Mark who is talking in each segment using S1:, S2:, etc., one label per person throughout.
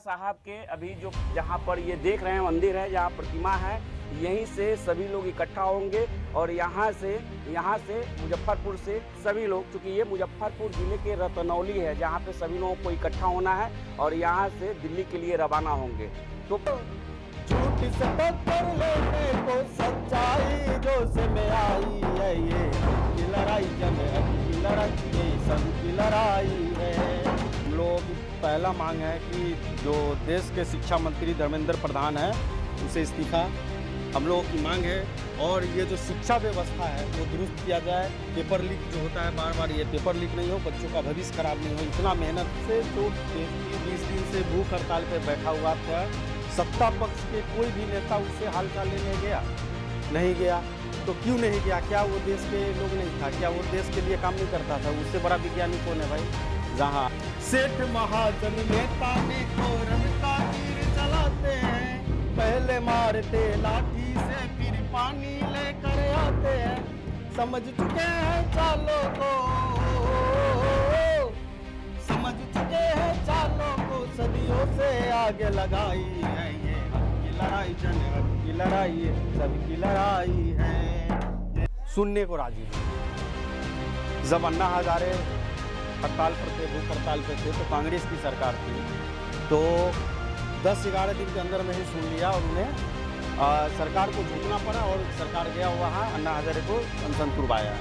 S1: साहब के अभी जो जहाँ पर ये देख रहे हैं मंदिर है, जहाँ प्रतिमा है, यहीं से सभी लोग इकट्ठा होंगे और यहाँ से मुजफ्फरपुर से सभी लोग, चूँकि ये मुजफ्फरपुर जिले के रतनौली है जहाँ पे सभी लोगों को इकट्ठा होना है और यहाँ से दिल्ली के लिए रवाना होंगे। तो
S2: झूठ से टक्कर लेने को सच्चाई जोश में आई है, ये की लड़ाई जनहक की लड़ाई, ये सब की लड़ाई है। हम लोग पहला मांग है कि जो देश के शिक्षा मंत्री धर्मेंद्र प्रधान है उसे इस्तीफा हम लोगों की मांग है, और ये जो शिक्षा व्यवस्था है वो दुरुस्त किया जाए। पेपर लीक जो होता है बार बार, ये पेपर लीक नहीं हो, बच्चों का भविष्य खराब नहीं हो। इतना मेहनत से जो 20 दिन से भूख हड़ताल पे बैठा हुआ था, सत्ता पक्ष के कोई भी नेता उससे हालचाल लेने गया नहीं गया, तो क्यों नहीं गया? क्या वो देश के लोग नहीं था? क्या वो देश के लिए काम नहीं करता था? उससे बड़ा विज्ञानी कौन है भाई? जहाँ सेठ महाजन नेता ने औरत का तीर चलाते हैं, पहले मारते लाठी से फिर पानी लेकर आते हैं। समझ चुके हैं चालों को, समझ चुके हैं चालों को, सदियों से आगे लगाई है ये हक की लड़ाई, जनहक की लड़ाई है, सबकी लड़ाई है। सुनने को राजी नहीं। जब अन्ना हजारे हड़ताल पर थे, भूख हड़ताल पे थे, तो कांग्रेस की सरकार थी, तो 10-11 दिन के अंदर में ही सुन लिया और उन्हें सरकार को झुकना पड़ा और सरकार गया वहाँ अन्ना हजारे को अनशन तुड़वाया।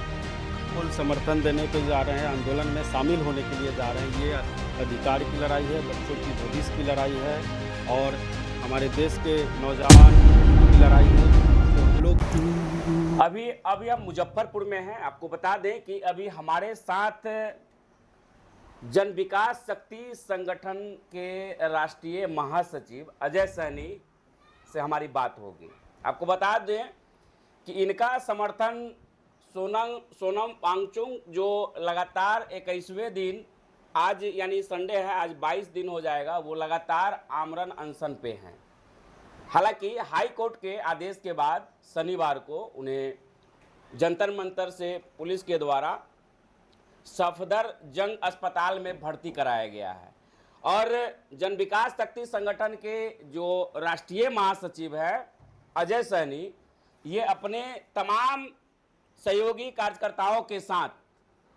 S2: फुल समर्थन देने के जा रहे हैं, आंदोलन में शामिल होने के लिए जा रहे हैं। ये अधिकार की लड़ाई है, बच्चों की भविष्य की लड़ाई है और हमारे देश के नौजवान की लड़ाई है। तो हम लोग
S1: अभी हम मुजफ्फरपुर में हैं। आपको बता दें कि अभी हमारे साथ जन विकास शक्ति संगठन के राष्ट्रीय महासचिव अजय सैनी से हमारी बात होगी। आपको बता दें कि इनका समर्थन सोनम वांगचुक जो लगातार 21वें दिन, आज यानी संडे है, आज 22 दिन हो जाएगा, वो लगातार आमरण अनशन पे हैं। हालांकि हाई कोर्ट के आदेश के बाद शनिवार को उन्हें जंतर मंतर से पुलिस के द्वारा सफदरजंग अस्पताल में भर्ती कराया गया है। और जन विकास शक्ति संगठन के जो राष्ट्रीय महासचिव है अजय सैनी, ये अपने तमाम सहयोगी कार्यकर्ताओं के साथ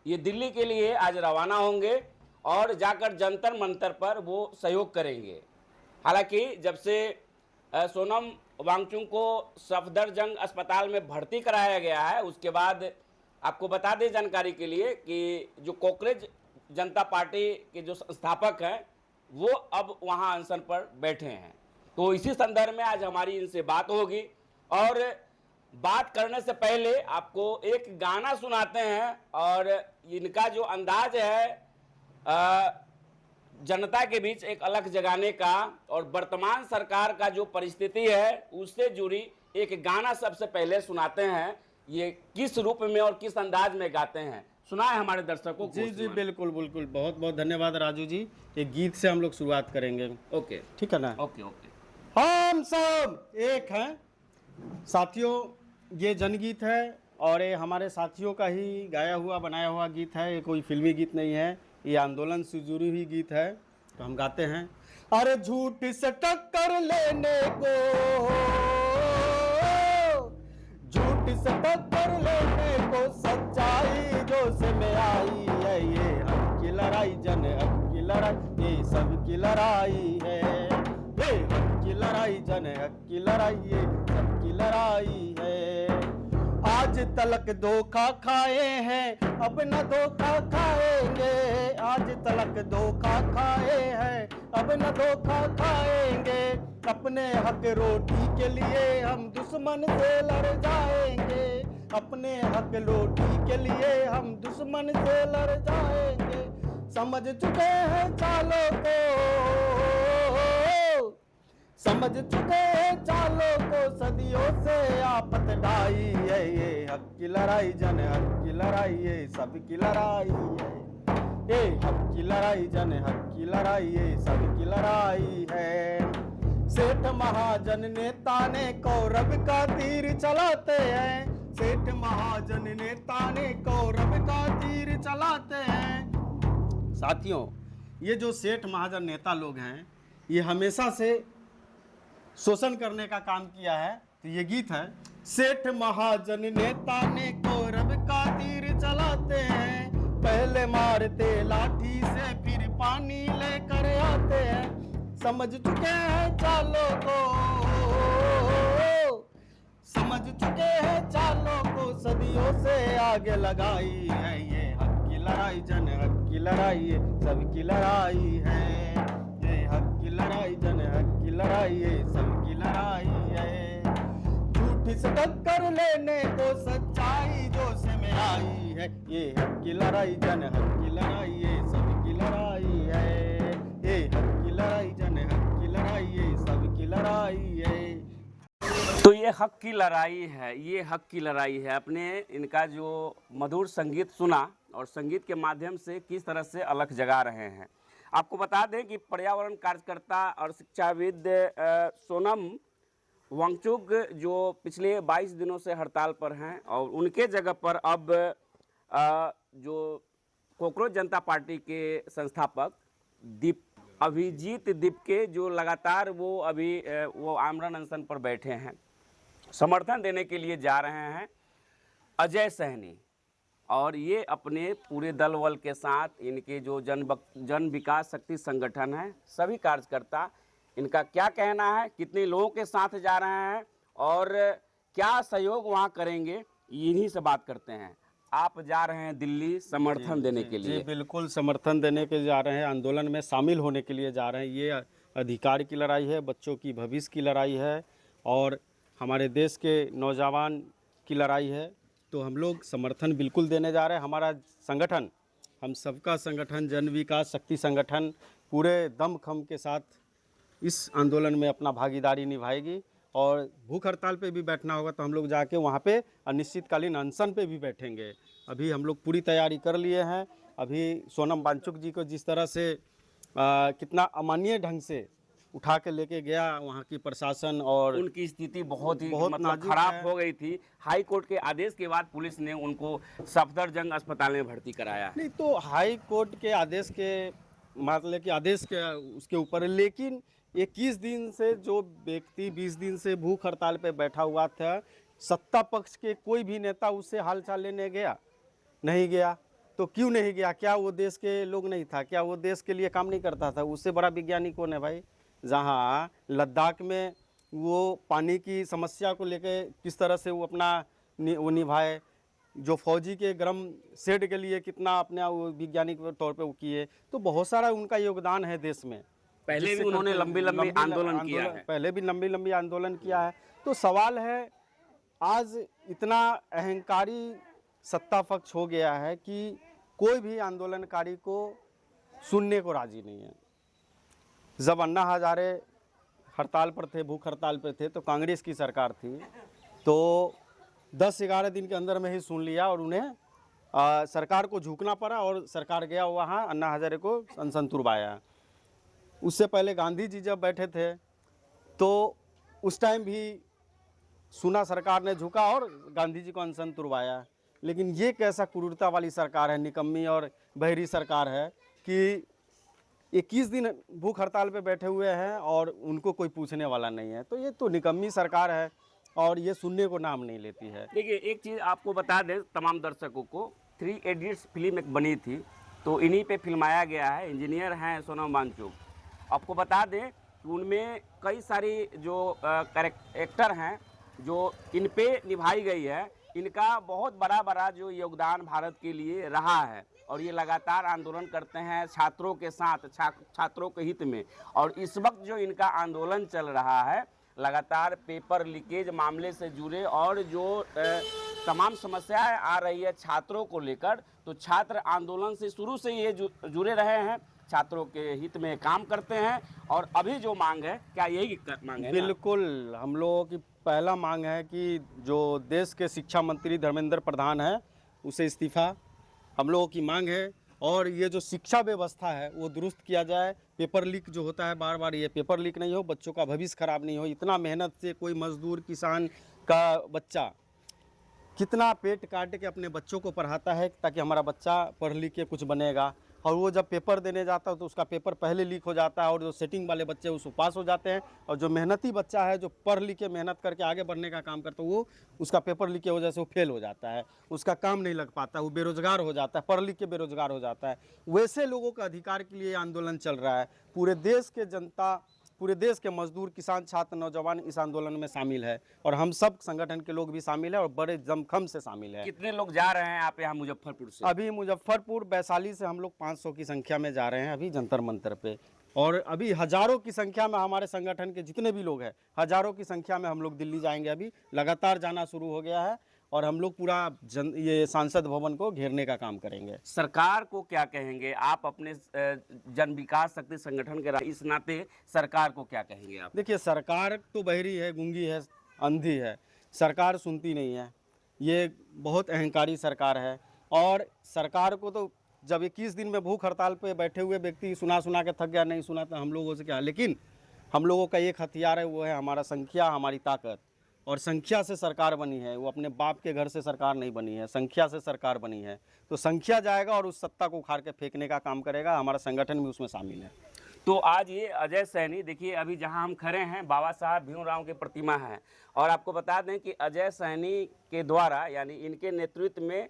S1: ये दिल्ली के लिए आज रवाना होंगे और जाकर जंतर मंतर पर वो सहयोग करेंगे। हालांकि जब से सोनम वांगचुक को सफदरजंग अस्पताल में भर्ती कराया गया है, उसके बाद आपको बता दें जानकारी के लिए कि जो कांग्रेस जनता पार्टी के जो संस्थापक हैं वो अब वहां अनशन पर बैठे हैं। तो इसी संदर्भ में आज हमारी इनसे बात होगी और बात करने से पहले आपको एक गाना सुनाते हैं और इनका जो अंदाज है जनता के बीच एक अलग जगाने का और वर्तमान सरकार का जो परिस्थिति है उससे जुड़ी एक गाना सबसे पहले सुनाते हैं। ये किस रूप में और किस अंदाज में गाते हैं सुनाए हमारे दर्शकों को।
S2: जी बिल्कुल बिल्कुल, बहुत बहुत धन्यवाद राजू जी। एक गीत से हम लोग शुरुआत करेंगे।
S1: ओके,
S2: ठीक है ना?
S1: ओके।
S2: हम सब एक हैं साथियों, ये जनगीत है और ये हमारे साथियों का ही गाया हुआ बनाया हुआ गीत है। ये कोई फिल्मी गीत नहीं है, ये आंदोलन से जुड़ी हुई गीत है। तो हम गाते हैं। अरे झूठ से टक्कर लेने को, झूठ से टक्कर लेने को सच्चाई जोश में आई है, ये हक की लड़ाई, जनहक की लड़ाई, ये सब की लड़ाई है। ये हक की लड़ाई, जनहक की लड़ाई, ये सब की लड़ाई है। आज तलक धोखा खाए हैं, अब न धोखा खाएंगे। आज तलक धोखा खाए हैं, अब न धोखा खाएंगे। अपने हक रोटी के लिए हम दुश्मन से लड़ जाएंगे। अपने हक रोटी के लिए हम दुश्मन से लड़ जाएंगे। समझ चुके हैं चालों को, समझ चुके हैं चालों को, सदियों से आफत ढाई है। ये हक की लड़ाई, जनहक की लड़ाई, ये सब की लड़ाई है। ये हक की लड़ाई, जनहक की लड़ाई, ये सब की लड़ाई है। सेठ महाजन नेता ने कौरव का तीर चलाते हैं। सेठ महाजन नेता ने कौरव का तीर चलाते हैं। साथियों, ये जो सेठ महाजन नेता लोग हैं, ये हमेशा से शोषण करने का काम किया है। तो ये गीत है, सेठ महाजन नेता ने कौरव का तीर चलाते हैं, पहले मारते लाठी से फिर पानी लेकर आते हैं, समझ चुके हैं चालों को, समझ चुके हैं चालों को, सदियों से आगे लगाई है ये हक की लड़ाई, जन हक की लड़ाई है, सबकी लड़ाई है, ये हक की लड़ाई, जन हक की लड़ाई है, सबकी लड़ाई है। झूठी से टक्कर लेने को सच्चाई जोश में आई है, ये हक की लड़ाई, जन हक की लड़ाई है, सबकी लड़ाई है, ये हक की लड़ाई, जन हक की लड़ाई है, सबकी लड़ाई है।
S1: तो ये हक की लड़ाई है, ये हक की लड़ाई है। आपने इनका जो मधुर संगीत सुना और संगीत के माध्यम से किस तरह से अलख जगा रहे हैं। आपको बता दें कि पर्यावरण कार्यकर्ता और शिक्षाविद सोनम वांगचुक जो पिछले 22 दिनों से हड़ताल पर हैं और उनके जगह पर अब जो कॉकरोच जनता पार्टी के संस्थापक अभिजीत दीपके जो लगातार वो अभी वो आमरण अनशन पर बैठे हैं, समर्थन देने के लिए जा रहे हैं अजय सहनी, और ये अपने पूरे दल बल के साथ इनके जो जन विकास शक्ति संगठन है, सभी कार्यकर्ता, इनका क्या कहना है, कितने लोगों के साथ जा रहे हैं और क्या सहयोग वहाँ करेंगे, इन्हीं से बात करते हैं। आप जा रहे हैं दिल्ली समर्थन देने के लिए?
S2: जी बिल्कुल, समर्थन देने के जा रहे हैं, आंदोलन में शामिल होने के लिए जा रहे हैं। ये अधिकार की लड़ाई है, बच्चों की भविष्य की लड़ाई है और हमारे देश के नौजवान की लड़ाई है। तो हम लोग समर्थन बिल्कुल देने जा रहे हैं। हमारा संगठन, हम सबका संगठन, जन विकास शक्ति संगठन पूरे दमखम के साथ इस आंदोलन में अपना भागीदारी निभाएगी और भूख हड़ताल पे भी बैठना होगा तो हम लोग जाके वहाँ पे अनिश्चितकालीन अनशन पे भी बैठेंगे। अभी हम लोग पूरी तैयारी कर लिए हैं। अभी सोनम वांगचुक जी को जिस तरह से कितना अमानवीय ढंग से उठा के लेके गया वहाँ की प्रशासन, और
S1: उनकी स्थिति बहुत मतलब
S2: नाजुक
S1: खराब
S2: है।
S1: हो गई थी। हाई कोर्ट के आदेश के बाद पुलिस ने उनको सफदरजंग अस्पताल में भर्ती कराया।
S2: नहीं तो हाई कोर्ट के आदेश के मतलब कि आदेश के उसके ऊपर, लेकिन 21 दिन से जो व्यक्ति 20 दिन से भूख हड़ताल पे बैठा हुआ था, सत्ता पक्ष के कोई भी नेता उससे हालचाल लेने गया नहीं गया। तो क्यों नहीं गया? क्या वो देश के लोग नहीं था? क्या वो देश के लिए काम नहीं करता था? उससे बड़ा विज्ञानी कौन है भाई? जहाँ लद्दाख में वो पानी की समस्या को लेके किस तरह से वो अपना वो निभाए, जो फौजी के गर्म शेड के लिए कितना अपने वो वैज्ञानिक तौर पे वो किए, तो बहुत सारा उनका योगदान है देश में।
S1: पहले भी उन्होंने लंबी आंदोलन किया है।
S2: पहले भी लंबी आंदोलन किया है। तो सवाल है, आज इतना अहंकारी सत्ता पक्ष हो गया है कि कोई भी आंदोलनकारी को सुनने को राजी नहीं है। जब अन्ना हजारे हड़ताल पर थे, भूख हड़ताल पर थे, तो कांग्रेस की सरकार थी, तो 10-11 दिन के अंदर में ही सुन लिया और उन्हें सरकार को झुकना पड़ा और सरकार गया वहाँ अन्ना हजारे को अनशन तुड़वाया। उससे पहले गांधी जी जब बैठे थे तो उस टाइम भी सुना सरकार ने, झुका और गांधी जी को अनशन तुड़वाया। लेकिन ये कैसा क्रूरता वाली सरकार है, निकम्मी और बहरी सरकार है कि 21 दिन भूख हड़ताल पे बैठे हुए हैं और उनको कोई पूछने वाला नहीं है। तो ये तो निकम्मी सरकार है और ये सुनने को नाम नहीं लेती है।
S1: देखिए, एक चीज़ आपको बता दें तमाम दर्शकों को, 3 इडियट्स फिल्म एक बनी थी, तो इन्हीं पे फिल्माया गया है। इंजीनियर हैं सोनम वांगचुक। आपको बता दें कि उनमें कई सारी जो एक्टर हैं जो इन पे निभाई गई है, इनका बहुत बड़ा जो योगदान भारत के लिए रहा है और ये लगातार आंदोलन करते हैं छात्रों के साथ, छात्रों के हित में। और इस वक्त जो इनका आंदोलन चल रहा है, लगातार पेपर लीकेज मामले से जुड़े और जो तमाम समस्याएं आ रही है छात्रों को लेकर, तो छात्र आंदोलन से शुरू से ये जुड़े रहे हैं, छात्रों के हित में काम करते हैं। और अभी जो मांग है, क्या यही मांग है?
S2: बिल्कुल, हम लोगों की पहला मांग है कि जो देश के शिक्षा मंत्री धर्मेंद्र प्रधान है उसे इस्तीफा हम लोगों की मांग है। और ये जो शिक्षा व्यवस्था है वो दुरुस्त किया जाए। पेपर लीक जो होता है बार बार, ये पेपर लीक नहीं हो, बच्चों का भविष्य खराब नहीं हो। इतना मेहनत से कोई मजदूर किसान का बच्चा कितना पेट काट के अपने बच्चों को पढ़ाता है ताकि हमारा बच्चा पढ़ लिख के कुछ बनेगा, और वो जब पेपर देने जाता है तो उसका पेपर पहले लीक हो जाता है, और जो सेटिंग वाले बच्चे उसको पास हो जाते हैं, और जो मेहनती बच्चा है जो पढ़ लिख के मेहनत करके आगे बढ़ने का काम करता है वो उसका पेपर लीक की वजह से वो फेल हो जाता है, उसका काम नहीं लग पाता, वो बेरोजगार हो जाता है, पढ़ लिख के बेरोजगार हो जाता है। वैसे लोगों का अधिकार के लिए आंदोलन चल रहा है। पूरे देश के जनता, पूरे देश के मजदूर, किसान, छात्र, नौजवान इस आंदोलन में शामिल है, और हम सब संगठन के लोग भी शामिल हैं और बड़े दमखम से शामिल हैं।
S1: कितने लोग जा रहे हैं आप यहाँ मुजफ्फरपुर से?
S2: अभी मुजफ्फरपुर वैशाली से हम लोग 500 की संख्या में जा रहे हैं अभी जंतर मंतर पे, और अभी हजारों की संख्या में हमारे संगठन के जितने भी लोग हैं, हजारों की संख्या में हम लोग दिल्ली जाएंगे। अभी लगातार जाना शुरू हो गया है, और हम लोग पूरा ये सांसद भवन को घेरने का काम करेंगे।
S1: सरकार को क्या कहेंगे आप अपने जन विकास शक्ति संगठन के इस नाते सरकार को क्या कहेंगे आप?
S2: देखिए, सरकार तो बहरी है, गूंगी है, अंधी है, सरकार सुनती नहीं है। ये बहुत अहंकारी सरकार है, और सरकार को तो जब 21 दिन में भूख हड़ताल पे बैठे हुए व्यक्ति सुना सुना के थक गया, नहीं सुना तो हम लोगों से क्या। लेकिन हम लोगों का एक हथियार है, वो है हमारा संख्या, हमारी ताकत, और संख्या से सरकार बनी है। वो अपने बाप के घर से सरकार नहीं बनी है, संख्या से सरकार बनी है। तो संख्या जाएगा और उस सत्ता को उखाड़ के फेंकने का काम करेगा। हमारा संगठन भी उसमें शामिल है।
S1: तो आज ये अजय सैनी, देखिए अभी जहां हम खड़े हैं बाबा साहब भीमराव की प्रतिमा है, और आपको बता दें कि अजय सैनी के द्वारा यानी इनके नेतृत्व में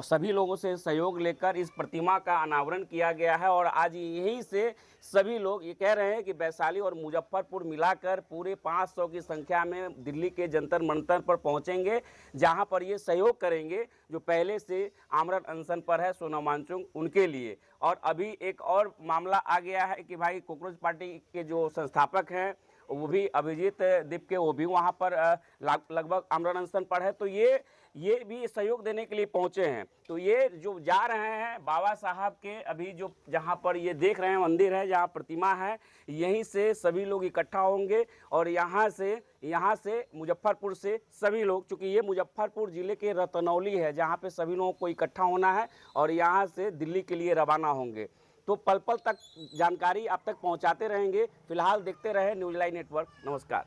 S1: सभी लोगों से सहयोग लेकर इस प्रतिमा का अनावरण किया गया है। और आज यहीं से सभी लोग ये कह रहे हैं कि वैशाली और मुजफ्फरपुर मिलाकर पूरे 500 की संख्या में दिल्ली के जंतर मंतर पर पहुंचेंगे, जहां पर ये सहयोग करेंगे जो पहले से आमरण अनशन पर है सोनम वांगचुक उनके लिए। और अभी एक और मामला आ गया है कि भाई कॉकरोच पार्टी के जो संस्थापक हैं वो भी अभिजीत दीप के, वो भी वहाँ पर लगभग आमरण अनशन पर है। तो ये भी सहयोग देने के लिए पहुँचे हैं। तो ये जो जा रहे हैं बाबा साहब के, अभी जो जहाँ पर ये देख रहे हैं मंदिर है, जहाँ प्रतिमा है, यहीं से सभी लोग इकट्ठा होंगे। और यहाँ से मुजफ्फरपुर से सभी लोग, चूँकि ये मुजफ्फरपुर ज़िले के रतनौली है जहाँ पे सभी लोगों को इकट्ठा होना है, और यहाँ से दिल्ली के लिए रवाना होंगे। तो पल पल तक जानकारी आप तक पहुंचाते रहेंगे। फिलहाल देखते रहे न्यूज़ लाइव नेटवर्क। नमस्कार।